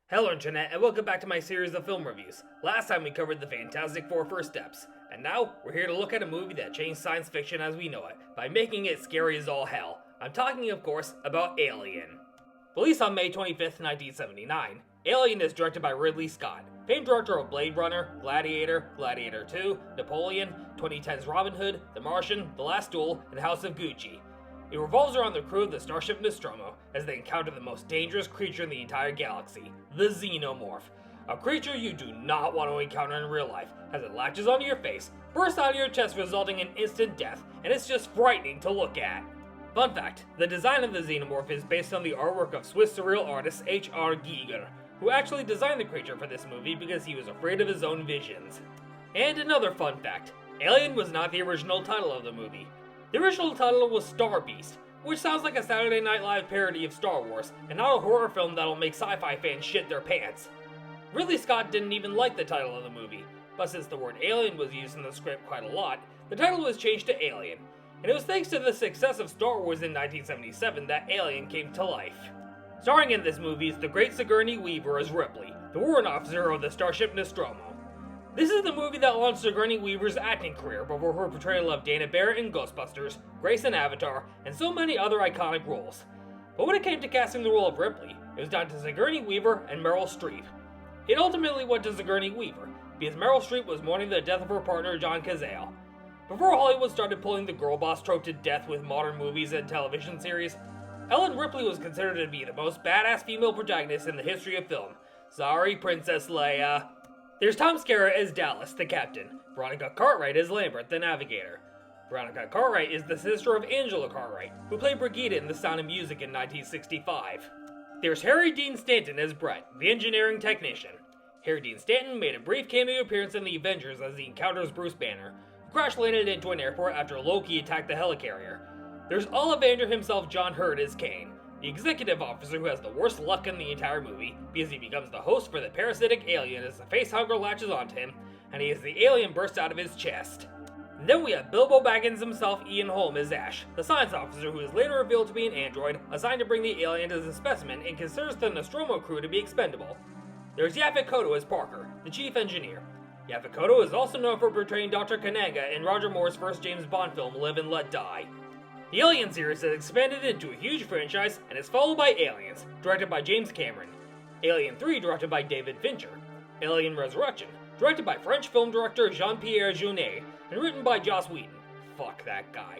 Hello Internet, and welcome back to my series of film reviews. Last time we covered the Fantastic Four First Steps, and now we're here to look at a movie that changed science fiction as we know it, by making it scary as all hell. I'm talking, of course, about Alien. Released on May 25th, 1979, Alien is directed by Ridley Scott, famed director of Blade Runner, Gladiator, Gladiator 2, Napoleon, 2010's Robin Hood, The Martian, The Last Duel, and House of Gucci. It revolves around the crew of the starship Nostromo as they encounter the most dangerous creature in the entire galaxy, the Xenomorph. A creature you do not want to encounter in real life, as it latches onto your face, bursts out of your chest resulting in instant death, and it's just frightening to look at. Fun fact, the design of the Xenomorph is based on the artwork of Swiss surreal artist H.R. Giger, who actually designed the creature for this movie because he was afraid of his own visions. And another fun fact, Alien was not the original title of the movie. The original title was Star Beast, which sounds like a Saturday Night Live parody of Star Wars, and not a horror film that'll make sci-fi fans shit their pants. Ridley Scott didn't even like the title of the movie, but since the word alien was used in the script quite a lot, the title was changed to Alien, and it was thanks to the success of Star Wars in 1977 that Alien came to life. Starring in this movie is the great Sigourney Weaver as Ripley, the warrant officer of the starship Nostromo. This is the movie that launched Sigourney Weaver's acting career before her portrayal of Dana Barrett in Ghostbusters, Grace in Avatar, and so many other iconic roles. But when it came to casting the role of Ripley, it was down to Sigourney Weaver and Meryl Streep. It ultimately went to Sigourney Weaver, because Meryl Streep was mourning the death of her partner John Cazale. Before Hollywood started pulling the girl boss trope to death with modern movies and television series, Ellen Ripley was considered to be the most badass female protagonist in the history of film. Sorry, Princess Leia. There's Tom Skerritt as Dallas, the captain. Veronica Cartwright as Lambert, the navigator. Veronica Cartwright is the sister of Angela Cartwright, who played Brigida in The Sound of Music in 1965. There's Harry Dean Stanton as Brett, the engineering technician. Harry Dean Stanton made a brief cameo appearance in The Avengers as he encounters Bruce Banner, who crash-landed into an airport after Loki attacked the helicarrier. There's Ollivander himself, John Hurt, as Kane, the executive officer who has the worst luck in the entire movie, because he becomes the host for the parasitic alien as the facehugger latches onto him, and he has the alien burst out of his chest. And then we have Bilbo Baggins himself, Ian Holm, as Ash, the science officer who is later revealed to be an android assigned to bring the alien as a specimen and considers the Nostromo crew to be expendable. There's Yaphet Kotto as Parker, the chief engineer. Yaphet Kotto is also known for portraying Dr. Kananga in Roger Moore's first James Bond film, Live and Let Die. The Alien series has expanded into a huge franchise and is followed by Aliens, directed by James Cameron, Alien 3, directed by David Fincher, Alien Resurrection, directed by French film director Jean-Pierre Jeunet, and written by Joss Whedon. Fuck that guy.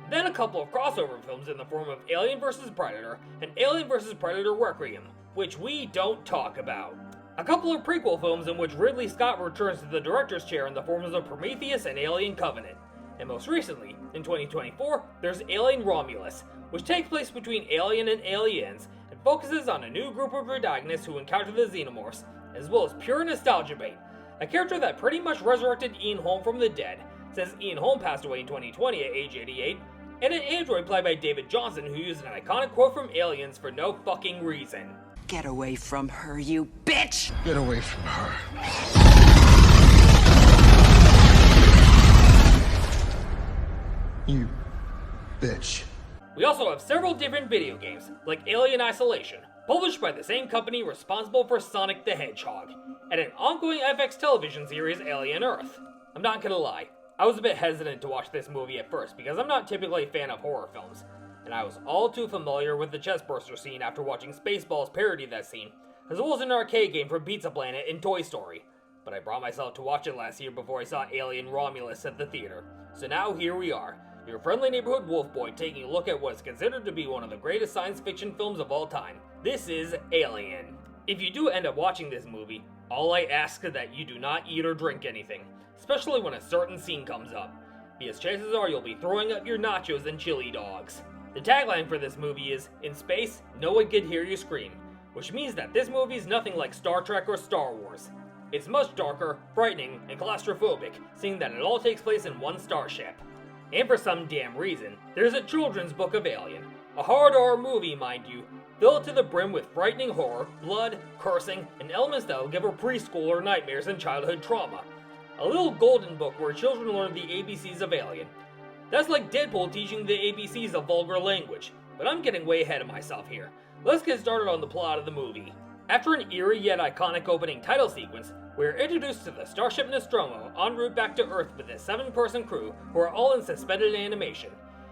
Then a couple of crossover films in the form of Alien vs. Predator and Alien vs. Predator Requiem, which we don't talk about. A couple of prequel films in which Ridley Scott returns to the director's chair in the forms of Prometheus and Alien Covenant. And most recently, in 2024, there's Alien Romulus, which takes place between Alien and Aliens, and focuses on a new group of protagonists who encounter the Xenomorphs, as well as pure nostalgia bait, a character that pretty much resurrected Ian Holm from the dead, since Ian Holm passed away in 2020 at age 88, and an android played by David Johnson who used an iconic quote from Aliens for no fucking reason. Get away from her, you bitch! Get away from her. You bitch. We also have several different video games, like Alien Isolation, published by the same company responsible for Sonic the Hedgehog, and an ongoing FX television series, Alien Earth. I'm not gonna lie, I was a bit hesitant to watch this movie at first because I'm not typically a fan of horror films, and I was all too familiar with the chestburster scene after watching Spaceballs parody that scene, as well as an arcade game from Pizza Planet in Toy Story. But I brought myself to watch it last year before I saw Alien Romulus at the theater, so now here we are. Your friendly neighborhood wolf boy taking a look at what is considered to be one of the greatest science fiction films of all time. This is Alien. If you do end up watching this movie, all I ask is that you do not eat or drink anything, especially when a certain scene comes up, because chances are you'll be throwing up your nachos and chili dogs. The tagline for this movie is, "In space, no one can hear you scream," which means that this movie is nothing like Star Trek or Star Wars. It's much darker, frightening, and claustrophobic, seeing that it all takes place in one starship. And for some damn reason, there's a children's book of Alien, a hard R movie, mind you, filled to the brim with frightening horror, blood, cursing, and elements that will give a preschooler nightmares and childhood trauma. A little golden book where children learn the ABCs of Alien. That's like Deadpool teaching the ABCs of vulgar language, but I'm getting way ahead of myself here. Let's get started on the plot of the movie. After an eerie yet iconic opening title sequence, we are introduced to the Starship Nostromo en route back to Earth with its 7-person crew who are all in suspended animation.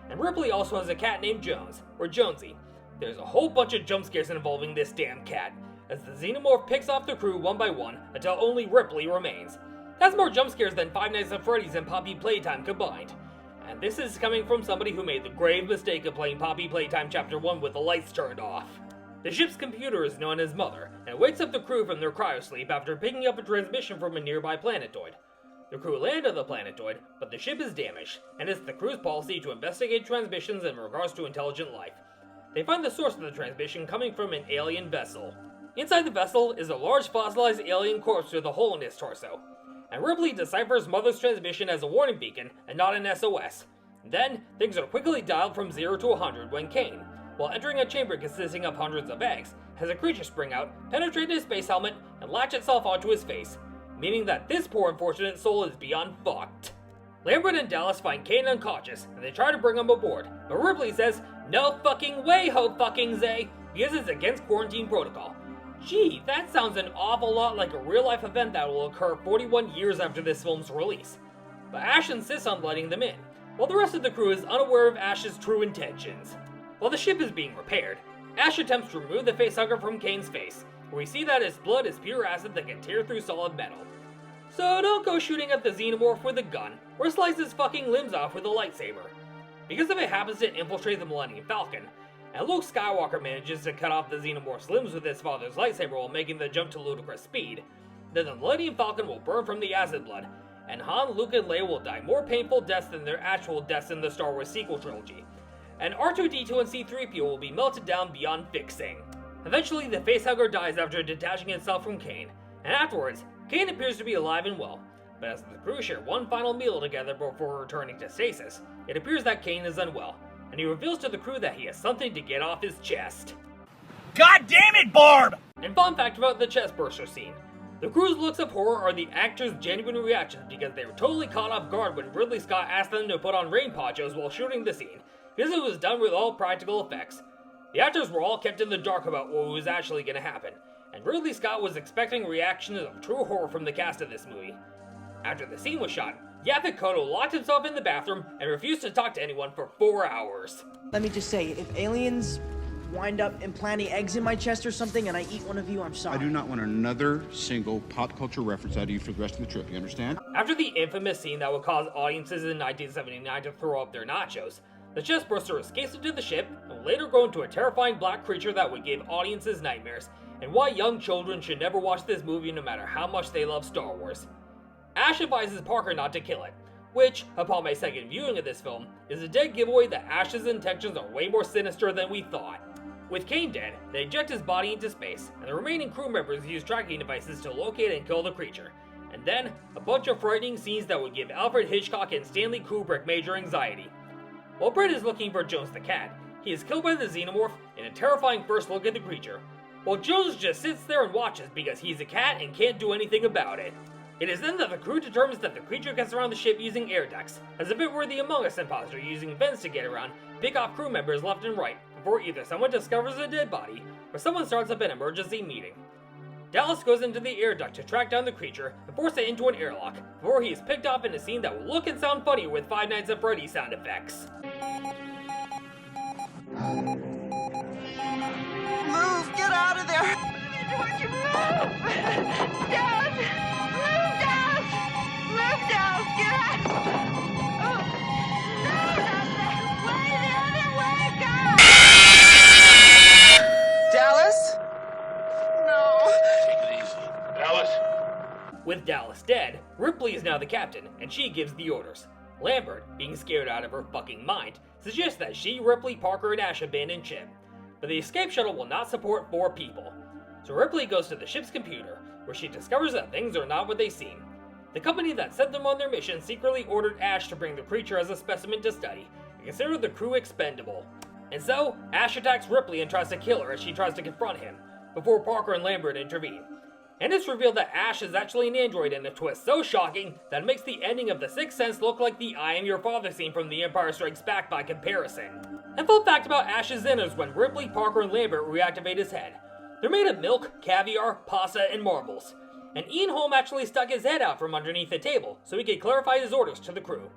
And Ripley also has a cat named Jones, or Jonesy. There's a whole bunch of jump scares involving this damn cat, as the Xenomorph picks off the crew one by one until only Ripley remains. That's more jump scares than Five Nights at Freddy's and Poppy Playtime combined. And this is coming from somebody who made the grave mistake of playing Poppy Playtime Chapter 1 with the lights turned off. The ship's computer is known as Mother, and wakes up the crew from their cryosleep after picking up a transmission from a nearby planetoid. The crew land on the planetoid, but the ship is damaged, and it's the crew's policy to investigate transmissions in regards to intelligent life. They find the source of the transmission coming from an alien vessel. Inside the vessel is a large fossilized alien corpse with a hole in its torso, and Ripley deciphers Mother's transmission as a warning beacon and not an SOS. Then, things are quickly dialed from 0 to 100 when Kane, while entering a chamber consisting of hundreds of eggs, has a creature spring out, penetrate his space helmet, and latch itself onto his face, meaning that this poor unfortunate soul is beyond fucked. Lambert and Dallas find Kane unconscious, and they try to bring him aboard, but Ripley says, "No fucking way, ho fucking zay," because it's against quarantine protocol. Gee, that sounds an awful lot like a real-life event that will occur 41 years after this film's release. But Ash insists on letting them in, while the rest of the crew is unaware of Ash's true intentions. While the ship is being repaired, Ash attempts to remove the facehugger from Kane's face, where we see that his blood is pure acid that can tear through solid metal. So don't go shooting at the Xenomorph with a gun, or slice his fucking limbs off with a lightsaber. Because if it happens to infiltrate the Millennium Falcon, and Luke Skywalker manages to cut off the Xenomorph's limbs with his father's lightsaber while making the jump to ludicrous speed, then the Millennium Falcon will burn from the acid blood, and Han, Luke, and Leia will die more painful deaths than their actual deaths in the Star Wars sequel trilogy. And R2-D2 and C-3PO will be melted down beyond fixing. Eventually, the facehugger dies after detaching itself from Kane, and afterwards, Kane appears to be alive and well. But as the crew share one final meal together before returning to stasis, it appears that Kane is unwell, and he reveals to the crew that he has something to get off his chest. God damn it, Barb! And fun fact about the chest burster scene. The crew's looks of horror are the actors' genuine reactions because they were totally caught off guard when Ridley Scott asked them to put on rain ponchos while shooting the scene, because it was done with all practical effects. The actors were all kept in the dark about what was actually going to happen, and Ridley Scott was expecting reactions of true horror from the cast of this movie. After the scene was shot, Yaphet Kotto locked himself in the bathroom and refused to talk to anyone for 4 hours. Let me just say, if aliens wind up implanting eggs in my chest or something and I eat one of you, I'm sorry. I do not want another single pop culture reference out of you for the rest of the trip, you understand? After the infamous scene that would cause audiences in 1979 to throw up their nachos, the chestburster escapes into the ship and will later grow into a terrifying black creature that would give audiences nightmares, and why young children should never watch this movie no matter how much they love Star Wars. Ash advises Parker not to kill it, which, upon my second viewing of this film, is a dead giveaway that Ash's intentions are way more sinister than we thought. With Kane dead, they eject his body into space, and the remaining crew members use tracking devices to locate and kill the creature. And then, a bunch of frightening scenes that would give Alfred Hitchcock and Stanley Kubrick major anxiety. While Brett is looking for Jones the cat, he is killed by the Xenomorph in a terrifying first look at the creature, while Jones just sits there and watches because he's a cat and can't do anything about it. It is then that the crew determines that the creature gets around the ship using air ducts, as a bit where the Among Us imposter using vents to get around, pick off crew members left and right, before either someone discovers a dead body, or someone starts up an emergency meeting. Dallas goes into the air duct to track down the creature and force it into an airlock, before he is picked off in a scene that will look and sound funny with Five Nights at Freddy's sound effects. Move! Get out of there! Don't you move! Dallas! Move, Dallas! Move, Dallas! Get out! Oh. No, not that way! The other way! God! Dallas? No. Take it easy. Dallas? With Dallas dead, Ripley is now the captain, and she gives the orders. Lambert, being scared out of her fucking mind, suggests that she, Ripley, Parker, and Ash abandon ship. But the escape shuttle will not support 4 people. So Ripley goes to the ship's computer, where she discovers that things are not what they seem. The company that sent them on their mission secretly ordered Ash to bring the creature as a specimen to study, and considered the crew expendable. And so, Ash attacks Ripley and tries to kill her as she tries to confront him, before Parker and Lambert intervene. And it's revealed that Ash is actually an android in a twist so shocking that it makes the ending of The Sixth Sense look like the I Am Your Father scene from The Empire Strikes Back by comparison. And fun fact about Ash's innards when Ripley, Parker, and Lambert reactivate his head. They're made of milk, caviar, pasta, and marbles. And Ian Holm actually stuck his head out from underneath the table so he could clarify his orders to the crew.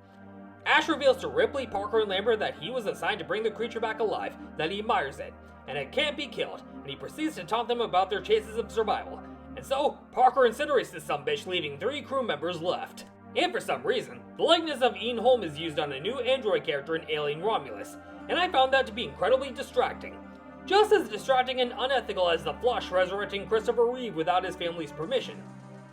Ash reveals to Ripley, Parker, and Lambert that he was assigned to bring the creature back alive, that he admires it, and it can't be killed, and he proceeds to taunt them about their chases of survival. And so, Parker incinerates this sumbitch, leaving 3 crew members left. And for some reason, the likeness of Ian Holm is used on a new android character in Alien Romulus, and I found that to be incredibly distracting. Just as distracting and unethical as the Flush resurrecting Christopher Reeve without his family's permission.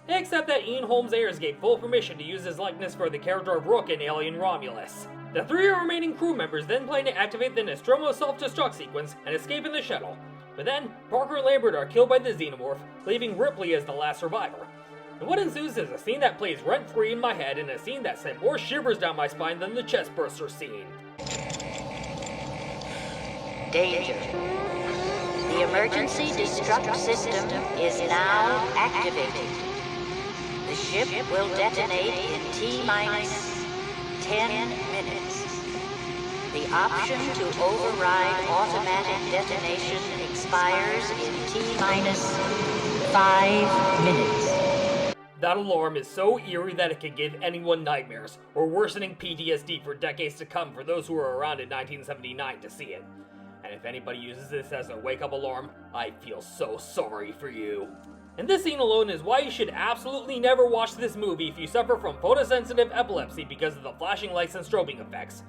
Except that Ian Holm's heirs gave full permission to use his likeness for the character of Rook in Alien Romulus. The 3 remaining crew members then plan to activate the Nostromo self-destruct sequence and escape in the shuttle. But then, Parker and Lambert are killed by the xenomorph, leaving Ripley as the last survivor. And what ensues is a scene that plays rent-free in my head, and a scene that sent more shivers down my spine than the chestburster scene. Danger. The emergency destruct system is now activated. The ship will detonate in T-minus 10 minutes. The option to override automatic detonation expires in T-minus 5 minutes. That alarm is so eerie that it could give anyone nightmares, or worsening PTSD for decades to come for those who were around in 1979 to see it. And if anybody uses this as a wake-up alarm, I feel so sorry for you. And this scene alone is why you should absolutely never watch this movie if you suffer from photosensitive epilepsy because of the flashing lights and strobing effects.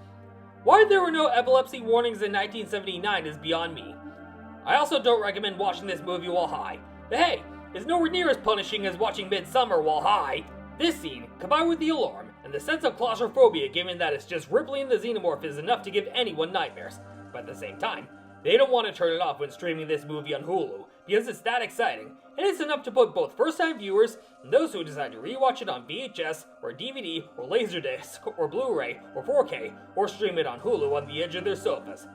Why there were no epilepsy warnings in 1979 is beyond me. I also don't recommend watching this movie while high. But hey, it's nowhere near as punishing as watching Midsummer while high. This scene, combined with the alarm, and the sense of claustrophobia given that it's just Ripley and the xenomorph is enough to give anyone nightmares. But at the same time, they don't want to turn it off when streaming this movie on Hulu, because it's that exciting, and it's enough to put both first-time viewers and those who decide to rewatch it on VHS, or DVD, or Laserdisc, or Blu-ray, or 4K, or stream it on Hulu on the edge of their sofas.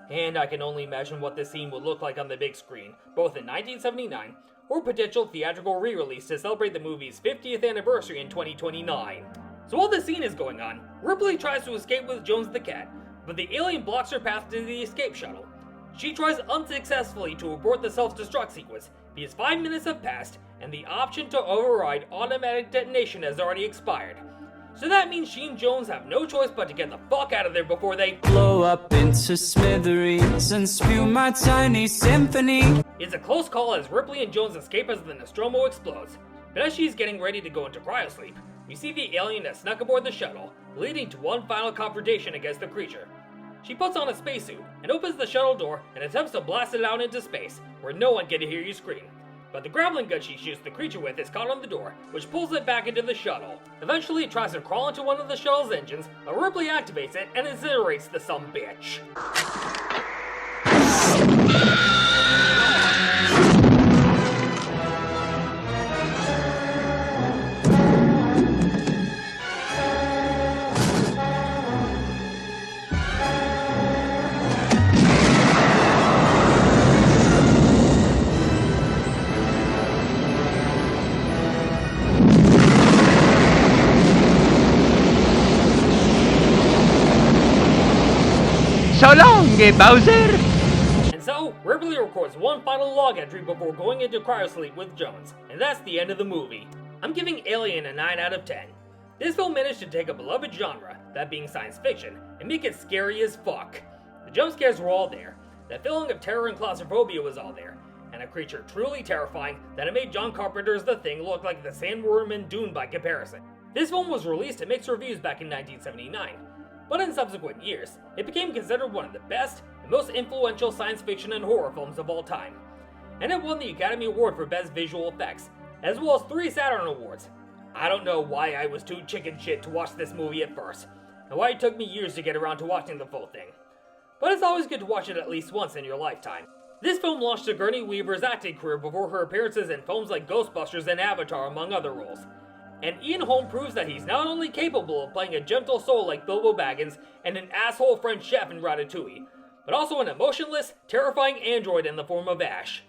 And I can only imagine what this scene would look like on the big screen, both in 1979, or potential theatrical re-release to celebrate the movie's 50th anniversary in 2029. So while this scene is going on, Ripley tries to escape with Jones the cat, but the alien blocks her path to the escape shuttle. She tries unsuccessfully to abort the self-destruct sequence, because 5 minutes have passed, and the option to override automatic detonation has already expired. So that means she and Jones have no choice but to get the fuck out of there before they blow up into smithereens and spew my tiny symphony. It's a close call as Ripley and Jones escape as the Nostromo explodes. But as she's getting ready to go into cryosleep, we see the alien that snuck aboard the shuttle, leading to one final confrontation against the creature. She puts on a spacesuit and opens the shuttle door and attempts to blast it out into space, where no one can hear you scream. But the grappling gun she shoots the creature with is caught on the door, which pulls it back into the shuttle. Eventually, it tries to crawl into one of the shuttle's engines, but Ripley activates it and incinerates the sumbitch. So long, Bowser! And so, Ripley records one final log entry before going into cryosleep with Jones, and that's the end of the movie. I'm giving Alien a 9 out of 10. This film managed to take a beloved genre, that being science fiction, and make it scary as fuck. The jump scares were all there, the feeling of terror and claustrophobia was all there, and a creature truly terrifying that it made John Carpenter's The Thing look like the sandworm in Dune by comparison. This film was released to mixed reviews back in 1979, but in subsequent years, it became considered one of the best and most influential science fiction and horror films of all time. And it won the Academy Award for Best Visual Effects, as well as 3 Saturn Awards. I don't know why I was too chicken shit to watch this movie at first, and why it took me years to get around to watching the full thing. But it's always good to watch it at least once in your lifetime. This film launched Sigourney Weaver's acting career before her appearances in films like Ghostbusters and Avatar, among other roles. And Ian Holm proves that he's not only capable of playing a gentle soul like Bilbo Baggins and an asshole French chef in Ratatouille, but also an emotionless, terrifying android in the form of Ash.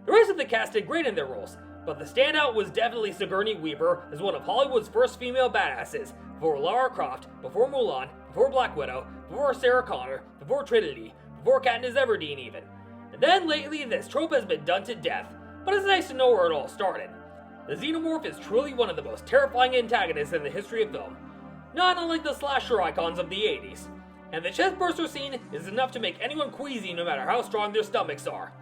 The rest of the cast did great in their roles, but the standout was definitely Sigourney Weaver as one of Hollywood's first female badasses, before Lara Croft, before Mulan, before Black Widow, before Sarah Connor, before Trinity, before Katniss Everdeen even. And then lately, this trope has been done to death, but it's nice to know where it all started. The Xenomorph is truly one of the most terrifying antagonists in the history of film, not unlike the slasher icons of the 80s. And the chestburster scene is enough to make anyone queasy no matter how strong their stomachs are.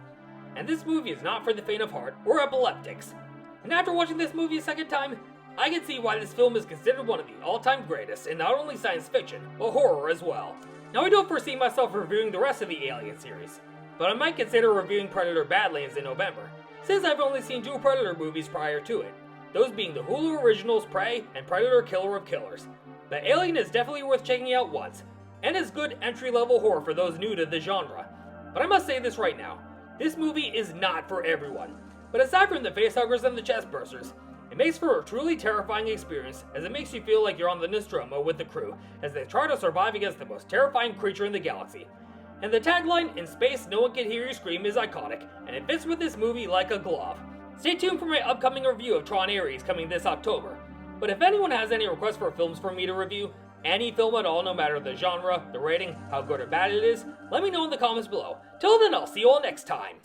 And this movie is not for the faint of heart or epileptics. And after watching this movie a second time, I can see why this film is considered one of the all-time greatest in not only science fiction, but horror as well. Now I don't foresee myself reviewing the rest of the Alien series, but I might consider reviewing Predator Badlands in November, since I've only seen 2 Predator movies prior to it, those being the Hulu originals Prey and Predator Killer of Killers. But Alien is definitely worth checking out once, and is good entry-level horror for those new to the genre. But I must say this right now, this movie is not for everyone. But aside from the facehuggers and the chestbursters, it makes for a truly terrifying experience, as it makes you feel like you're on the Nostromo with the crew as they try to survive against the most terrifying creature in the galaxy. And the tagline, "In space, no one can hear you scream," is iconic, and it fits with this movie like a glove. Stay tuned for my upcoming review of Tron Ares coming this October. But if anyone has any requests for films for me to review, any film at all, no matter the genre, the rating, how good or bad it is, let me know in the comments below. Till then, I'll see you all next time.